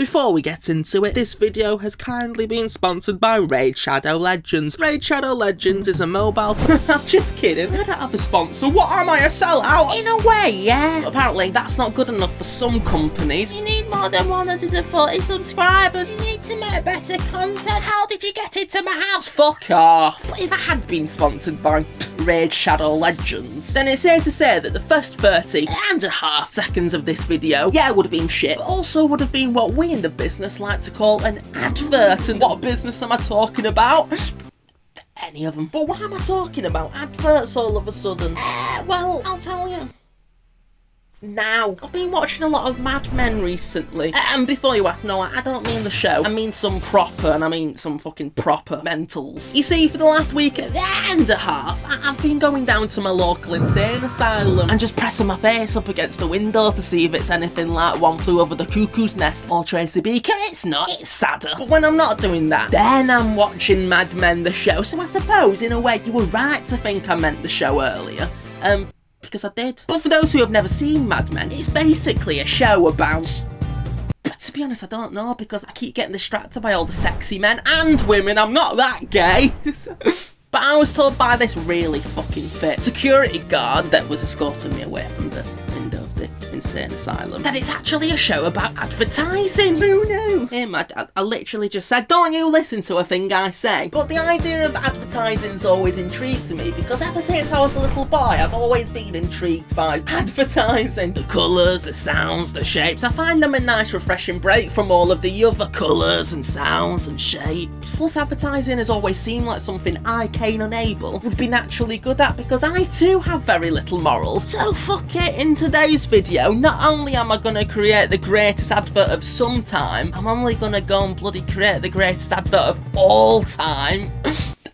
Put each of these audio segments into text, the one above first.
Before we get into it, this video has kindly been sponsored by Raid Shadow Legends. Raid Shadow Legends is a mobile I'm just kidding, I don't have a sponsor. What am I, a sellout? In a way, yeah. But apparently that's not good enough for some companies. You need more than 140 subscribers. You need to make better content. How did you get into my house? Fuck off. But if I had been sponsored by Raid Shadow Legends, then it's safe to say that the first 30.5 seconds of this video, yeah, would have been shit, but also would have been what we in the business like to call an advert. And what business am I talking about? Any of them. But why am I talking about adverts all of a sudden? Well, I'll tell you. Now, I've been watching a lot of Mad Men recently, and before you ask, no, I don't mean the show, I mean some proper, and I mean some fucking proper mentals. You see, for the last week and a half, I've been going down to my local insane asylum and just pressing my face up against the window to see if it's anything like One Flew Over the Cuckoo's Nest or Tracy Beaker. It's not, it's sadder. But when I'm not doing that, then I'm watching Mad Men the show, so I suppose, in a way, you were right to think I meant the show earlier. Because I did. But for those who have never seen Mad Men, it's basically a show about... But to be honest, I don't know, because I keep getting distracted by all the sexy men and women. I'm not that gay. But I was told by this really fucking fit security guard that was escorting me away from the window of the insane asylum that it's actually a show about advertising. Who knew? Him, I literally just said, don't you listen to a thing I say. But the idea of advertising's always intrigued me, because ever since I was a little boy, I've always been intrigued by advertising. The colours, the sounds, the shapes. I find them a nice refreshing break from all of the other colours and sounds and shapes. Plus, advertising has always seemed like something I, Kane Unable, would be naturally good at, because I too have very little morals. So fuck it, in today's video, not only am I gonna create the greatest advert of some time, I'm only gonna go and bloody create the greatest advert of all time.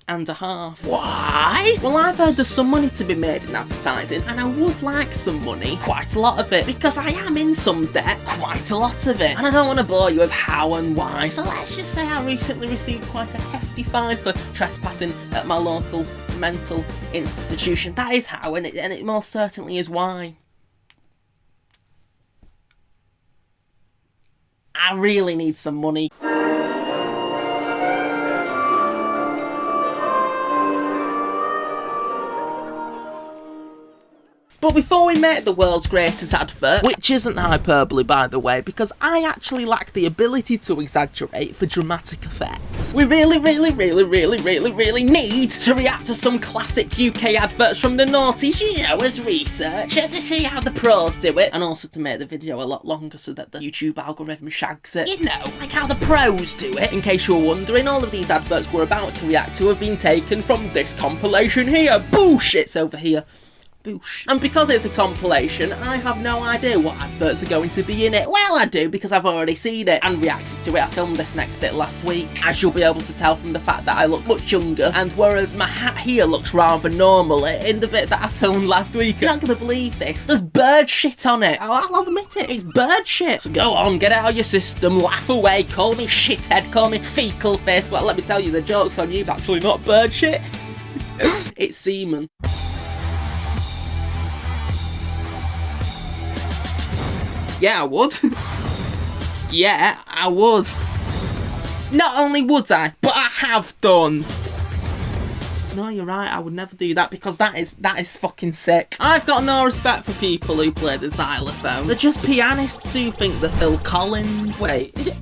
And a half. Why? Well, I've heard there's some money to be made in advertising, and I would like some money, quite a lot of it, because I am in some debt, quite a lot of it, and I don't want to bore you with how and why. So let's just say I recently received quite a hefty fine for trespassing at my local mental institution. That is how, and it most certainly is why. I really need some money. But before we make the world's greatest advert, which isn't hyperbole by the way, because I actually lack the ability to exaggerate for dramatic effect, we really need to react to some classic UK adverts from the noughties, you know, as research, to see how the pros do it, and also to make the video a lot longer so that the YouTube algorithm shags it. You know, like how the pros do it. In case you were wondering, all of these adverts we're about to react to have been taken from this compilation here. Boosh! It's over here. Boosh. And because it's a compilation, I have no idea what adverts are going to be in it. Well, I do, because I've already seen it and reacted to it. I filmed this next bit last week, as you'll be able to tell from the fact that I look much younger, and whereas my hat here looks rather normal in the bit that I filmed last week, you're not going to believe this. There's bird shit on it. I'll admit it. It's bird shit. So go on, get it out of your system, laugh away, call me shithead, call me fecal face, but let me tell you, the joke's on you. It's actually not bird shit. It's semen. Yeah, I would. Yeah, I would. Not only would I, but I have done. No, you're right, I would never do that, because that is fucking sick. I've got no respect for people who play the xylophone. They're just pianists who think they're Phil Collins. Wait, is it?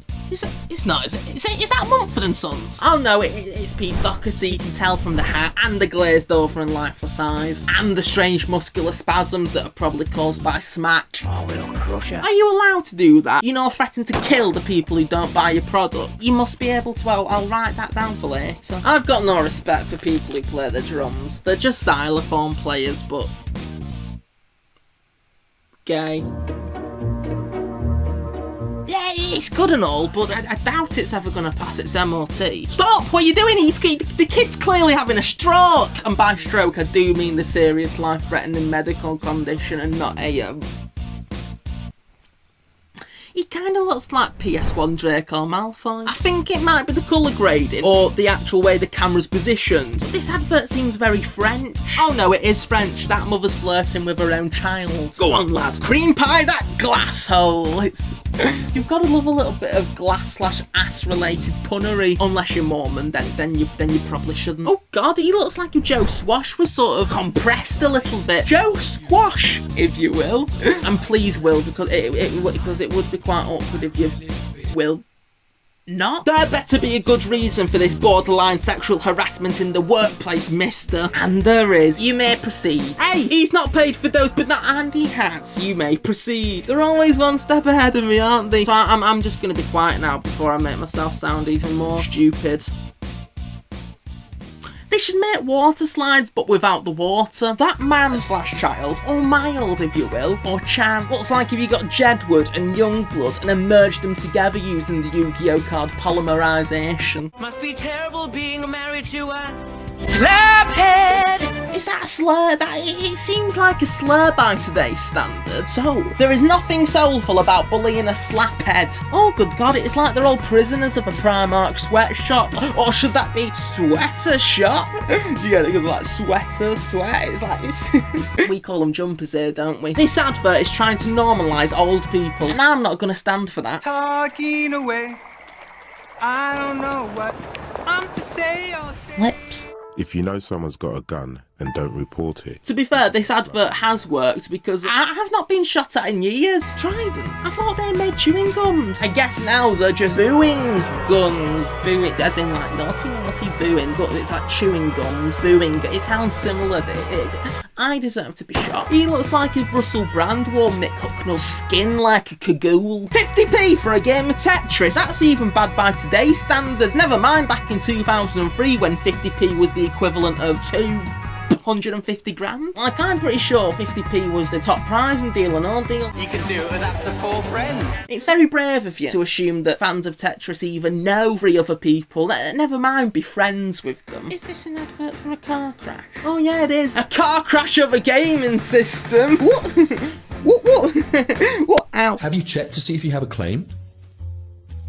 It's not, is it? Is that Mumford & Sons? Oh no, it's Pete Doherty. You can tell from the hat, and the glazed over and lifeless eyes, and the strange muscular spasms that are probably caused by smack. Oh, we'll crush it. Are you allowed to do that? You know, threaten to kill the people who don't buy your product? You must be able to. I'll write that down for later. I've got no respect for people who play the drums. They're just xylophone players, but... gay. Yeah, it's good and all, but I doubt it's ever going to pass its MOT. Stop! What are you doing? The kid's clearly having a stroke! And by stroke, I do mean the serious life-threatening medical condition and not a, He kind of looks like PS1 Draco Malfoy. I think it might be the colour grading or the actual way the camera's positioned. This advert seems very French. Oh no, it is French. That mother's flirting with her own child. Go on, lad. Cream pie that glass hole. You've got to love a little bit of glass/ass related punnery. Unless you're Mormon, then you probably shouldn't. Oh god, he looks like if Joe Squash was sort of compressed a little bit. Joe Squash, if you will. And please will, because it would be quite awkward if you will not. There better be a good reason for this borderline sexual harassment in the workplace, mister. And there is. You may proceed. Hey, he's not paid for those, but not and he has. You may proceed. They're always one step ahead of me, aren't they? So I'm just gonna be quiet now before I make myself sound even more stupid. They should make water slides, but without the water. That man/child, or mild if you will, or Chan, looks like if you got Jedward and Youngblood and merged them together using the Yu-Gi-Oh card polymerization. Must be terrible being married to a slaphead. Is that a slur? It seems like a slur by today's standards. So, there is nothing soulful about bullying a slaphead. Oh good god, it's like they're all prisoners of a Primark sweatshop. Or should that be sweater shop? You get it, because like sweater, sweat, it's like we call them jumpers here, don't we? This advert is trying to normalise old people, and I'm not going to stand for that. Talking away, I don't know what I'm to say or say. Lips. If you know someone's got a gun, then don't report it. To be fair, this advert has worked because I have not been shot at in years. Trident. I thought they made chewing gums. I guess now they're just booing guns. Booing, as in like naughty booing. But it's like chewing gums, booing. It sounds similar. I deserve to be shot. He looks like if Russell Brand wore Mick Hucknall's skin like a cagoule. 50p for a game of Tetris. That's even bad by today's standards. Never mind back in 2003 when 50p was the equivalent of 250 grand. Like, I'm pretty sure 50p was the top prize in Deal or No Deal. You can do it with up to 4 friends. It's very brave of you to assume that fans of Tetris even know 3 other people, never mind be friends with them. Is this an advert for a car crash? Oh yeah, it is. A car crash of a gaming system. What? What? Ow. Have you checked to see if you have a claim?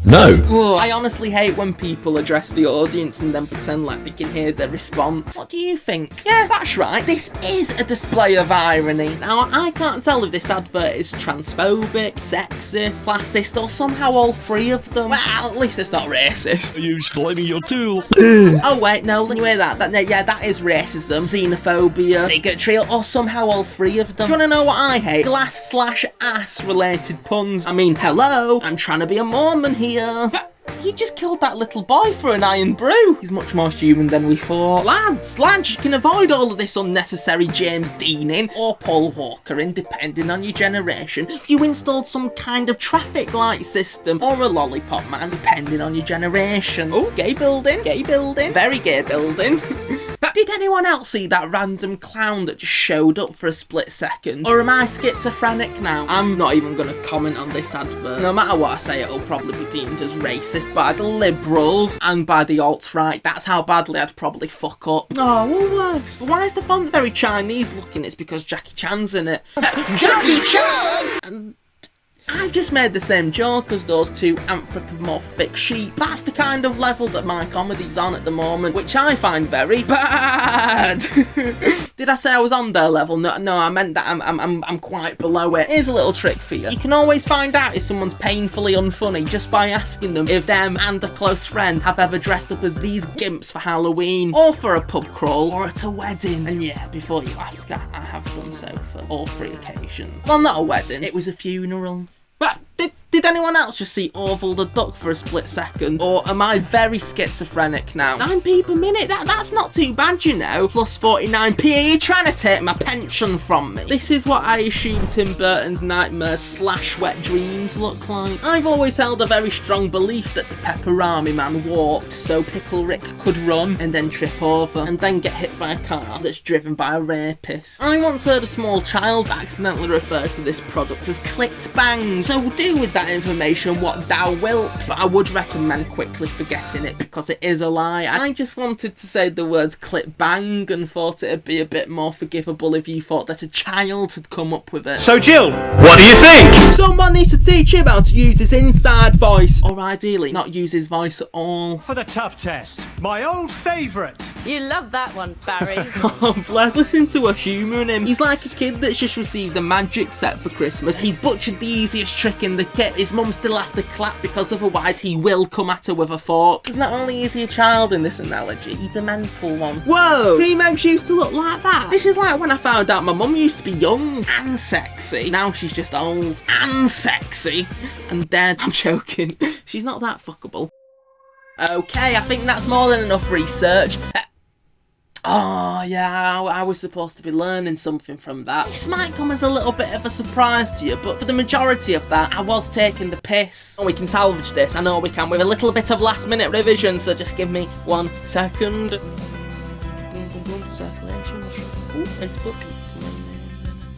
No! Ugh, I honestly hate when people address the audience and then pretend like they can hear their response. What do you think? Yeah, that's right, this is a display of irony. Now, I can't tell if this advert is transphobic, sexist, classist, or somehow all 3 of them. Well, at least it's not racist. You slimy your tool. Oh wait, no, let me hear that. Yeah, that is racism, xenophobia, bigotry, or somehow all 3 of them. Do you wanna know what I hate? Glass/ass related puns. I mean, hello, I'm trying to be a Mormon here. He just killed that little boy for an iron brew. He's much more human than we thought. Lads, you can avoid all of this unnecessary James Deaning or Paul Walker-ing, depending on your generation, if you installed some kind of traffic light system or a lollipop man, depending on your generation. Oh, gay building, very gay building. Did anyone else see that random clown that just showed up for a split second? Or am I schizophrenic now? I'm not even going to comment on this advert. No matter what I say, it'll probably be deemed as racist by the liberals and by the alt-right. That's how badly I'd probably fuck up. Oh, Woolworths. Why is the font very Chinese looking? It's because Jackie Chan's in it. Jackie Chan! I've just made the same joke as those 2 anthropomorphic sheep. That's the kind of level that my comedy's on at the moment, which I find very bad. Did I say I was on their level? No, I meant that I'm quite below it. Here's a little trick for you. You can always find out if someone's painfully unfunny just by asking them if them and a close friend have ever dressed up as these gimps for Halloween, or for a pub crawl, or at a wedding. And yeah, before you ask, I have done so for all 3 occasions. Well, not a wedding, it was a funeral. But did anyone else just see Orville the Duck for a split second? Or am I very schizophrenic now? 9p per minute? That's not too bad, you know. Plus 49p, are you trying to take my pension from me? This is what I assume Tim Burton's nightmares/wet dreams look like. I've always held a very strong belief that the Pepperami Man walked so Pickle Rick could run and then trip over and then get hit by a car that's driven by a rapist. I once heard a small child accidentally refer to this product as clicked bang, so do with that that information what thou wilt. But I would recommend quickly forgetting it because it is a lie. I just wanted to say the words clip bang and thought it'd be a bit more forgivable if you thought that a child had come up with it. So Jill, what do you think? Someone needs to teach him how to use his inside voice, or ideally not use his voice at all. For the tough test, my old favourite. You love that one, Barry. Oh bless, listen to a humour in him. He's like a kid that's just received a magic set for Christmas. He's butchered the easiest trick in the kit. His mum still has to clap because otherwise he will come at her with a fork. Because not only is he a child in this analogy, he's a mental one. Whoa, cream eggs used to look like that. This is like when I found out my mum used to be young and sexy. Now she's just old and sexy and dead. I'm joking. She's not that fuckable. Okay, I think that's more than enough research. Oh yeah, I was supposed to be learning something from that. This might come as a little bit of a surprise to you, but for the majority of that, I was taking the piss. Oh, we can salvage this, I know we can, with a little bit of last minute revision, so just give me 1 second. Circulation. Ooh, Facebook.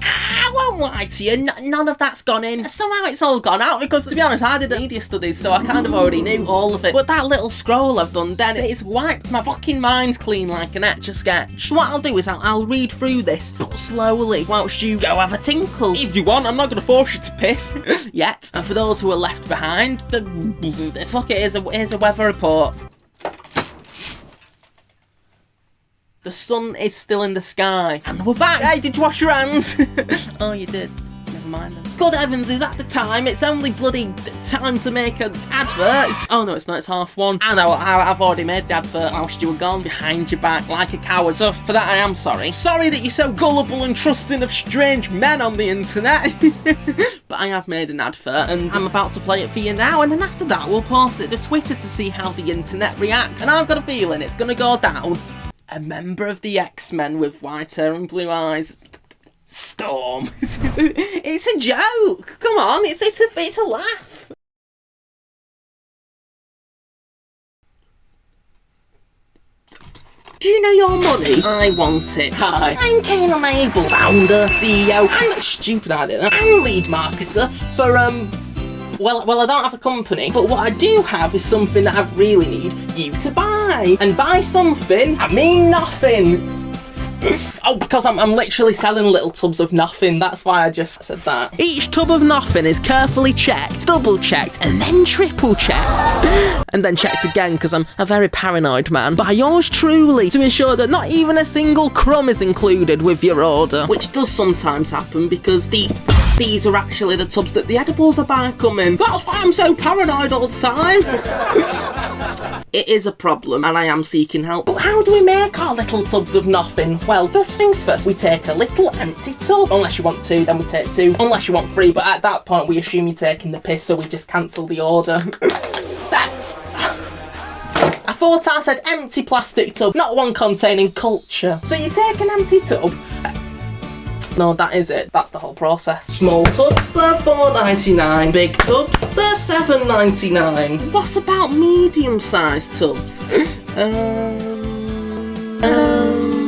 I won't lie to you, none of that's gone in. Somehow it's all gone out because, to be honest, I did media studies, so I kind of already knew all of it. But that little scroll I've done then, it's wiped my fucking mind clean like an Etch-a-Sketch. So what I'll do is I'll read through this, but slowly, whilst you go have a tinkle. If you want, I'm not going to force you to piss. Yet. And for those who are left behind, fuck it, here's a weather report. The sun is still in the sky. And we're back! Hey, did you wash your hands? Oh, you did. Never mind then. Good heavens, is that the time? It's only bloody time to make an advert. Oh no, it's not, it's 1:30. And I've already made the advert whilst you were gone, behind your back like a coward. So for that I am sorry. Sorry that you're so gullible and trusting of strange men on the internet. But I have made an advert and I'm about to play it for you now, and then after that we'll post it to Twitter to see how the internet reacts. And I've got a feeling it's gonna go down. A member of the X-Men with white hair and blue eyes. Storm. It's a joke. Come on, it's a laugh. Do you know your money? I want it. Hi, I'm Kane Unable, founder, CEO, and stupid idea, and lead marketer for Well, I don't have a company, but what I do have is something that I really need you to buy. And by something, I mean nothing. Oh, because I'm literally selling little tubs of nothing, that's why I just said that. Each tub of nothing is carefully checked, double checked, and then triple checked. And then checked again, because I'm a very paranoid man, by yours truly, to ensure that not even a single crumb is included with your order. Which does sometimes happen, because these are actually the tubs that the edibles are buying come in. That's why I'm so paranoid all the time. It is a problem, and I am seeking help. But how do we make our little tubs of nothing? Well, first things first, we take a little empty tub. Unless you want 2, then we take 2. Unless you want 3, but at that point we assume you're taking the piss, so we just cancel the order. I thought I said empty plastic tub, not one containing culture. So you take an empty tub. No, that is it. That's the whole process. Small tubs, they're $4.99. Big tubs, they're $7.99. What about medium-sized tubs?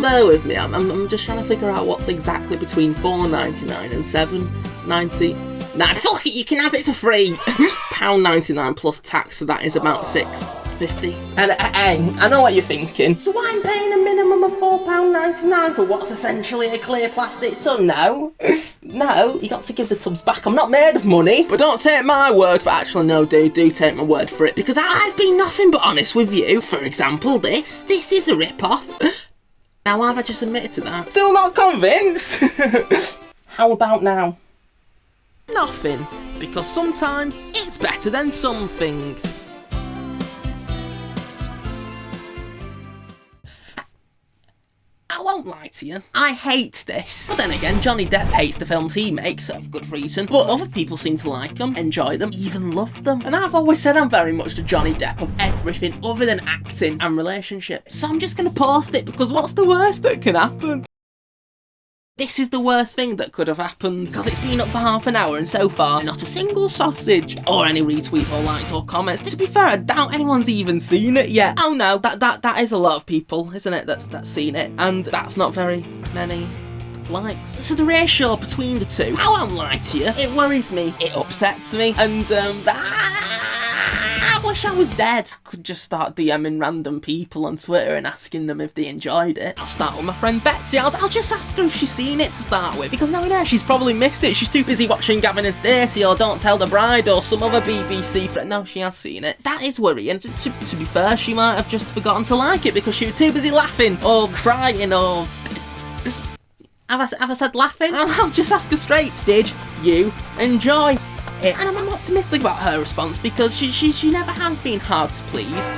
Bear with me. I'm just trying to figure out what's exactly between $4.99 and $7.99. Nah, fuck it. You can have it for free. £1.99 plus tax, so that is about $6.50. And I know what you're thinking. So I'm paying a minimum of £4.99 for what's essentially a clear plastic tub? No, you got to give the tubs back. I'm not made of money. But don't take my word for actually, no, do take my word for it, because I've been nothing but honest with you. For example, this is a rip-off. Now have I just admitted to that? Still not convinced? How about now? Nothing, because sometimes it's better than something. I won't lie to you, I hate this. But then again, Johnny Depp hates the films he makes, so for good reason. But other people seem to like them, enjoy them, even love them. And I've always said I'm very much the Johnny Depp of everything other than acting and relationships. So I'm just gonna post it, because what's the worst that can happen? This is the worst thing that could have happened, because it's been up for half an hour and so far, not a single sausage, or any retweets or likes or comments. To be fair, I doubt anyone's even seen it yet. Oh no, that is a lot of people, isn't it, that's seen it, and that's not very many likes. So the ratio between the two, I won't lie to you, it worries me, it upsets me, and I wish I was dead. Could just start DMing random people on Twitter and asking them if they enjoyed it. I'll start with my friend Betsy. I'll just ask her if she's seen it to start with, because knowing her, she's probably missed it. She's too busy watching Gavin and Stacey or Don't Tell the Bride or some other BBC friend. No, she has seen it. That is worrying. To be fair, she might have just forgotten to like it because she was too busy laughing or crying or... Have I said laughing? I'll just ask her straight. Did you enjoy it? And I'm optimistic about her response because she never has been hard to please.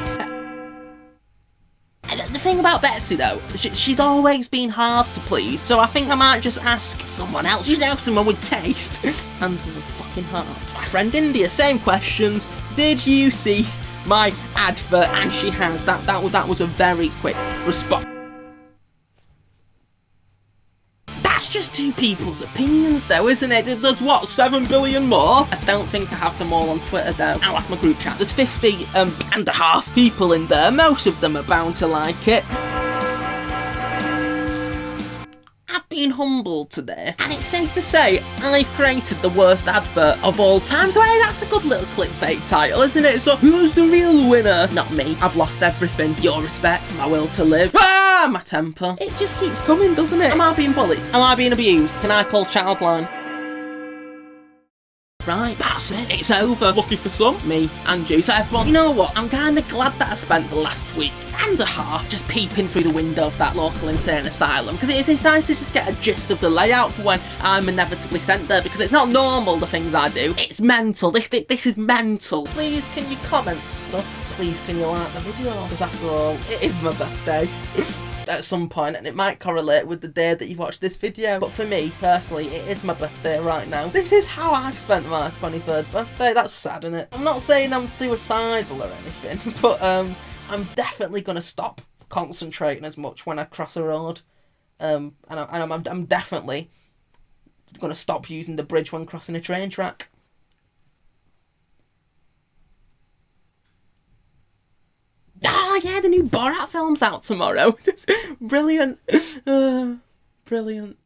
The thing about Betsy though, she's always been hard to please, so I think I might just ask someone else, you know, someone with taste and with a fucking heart. My friend India, same questions. Did you see my advert? And she has. That was a very quick response. That's just two people's opinions though, isn't it? There's what, 7 billion more? I don't think I have them all on Twitter though. I'll ask my group chat. There's 50 and a half people in there. Most of them are bound to like it. I've been humbled today, and it's safe to say I've created the worst advert of all time. So hey, that's a good little clickbait title, isn't it? So who's the real winner? Not me. I've lost everything. Your respect, my will to live. Ah, my temper. It just keeps coming, doesn't it? Am I being bullied? Am I being abused? Can I call Childline? Right, that's it. It's over. Lucky for some, me and you. So everyone, you know what? I'm kind of glad that I spent the last week and a half just peeping through the window of that local insane asylum, because it's nice to just get a gist of the layout for when I'm inevitably sent there, because it's not normal, the things I do. It's mental. This is mental. Please, can you comment stuff? Please, can you like the video? Because after all, it is my birthday. At some point, and it might correlate with the day that you watch this video, but for me personally it is my birthday right now. This is how I spent my 23rd birthday. That's sad, isn't it? I'm not saying I'm suicidal or anything, but I'm definitely gonna stop concentrating as much when I cross a road, and I'm definitely gonna stop using the bridge when crossing a train track. Ah, yeah, the new Borat film's out tomorrow. Brilliant. Brilliant.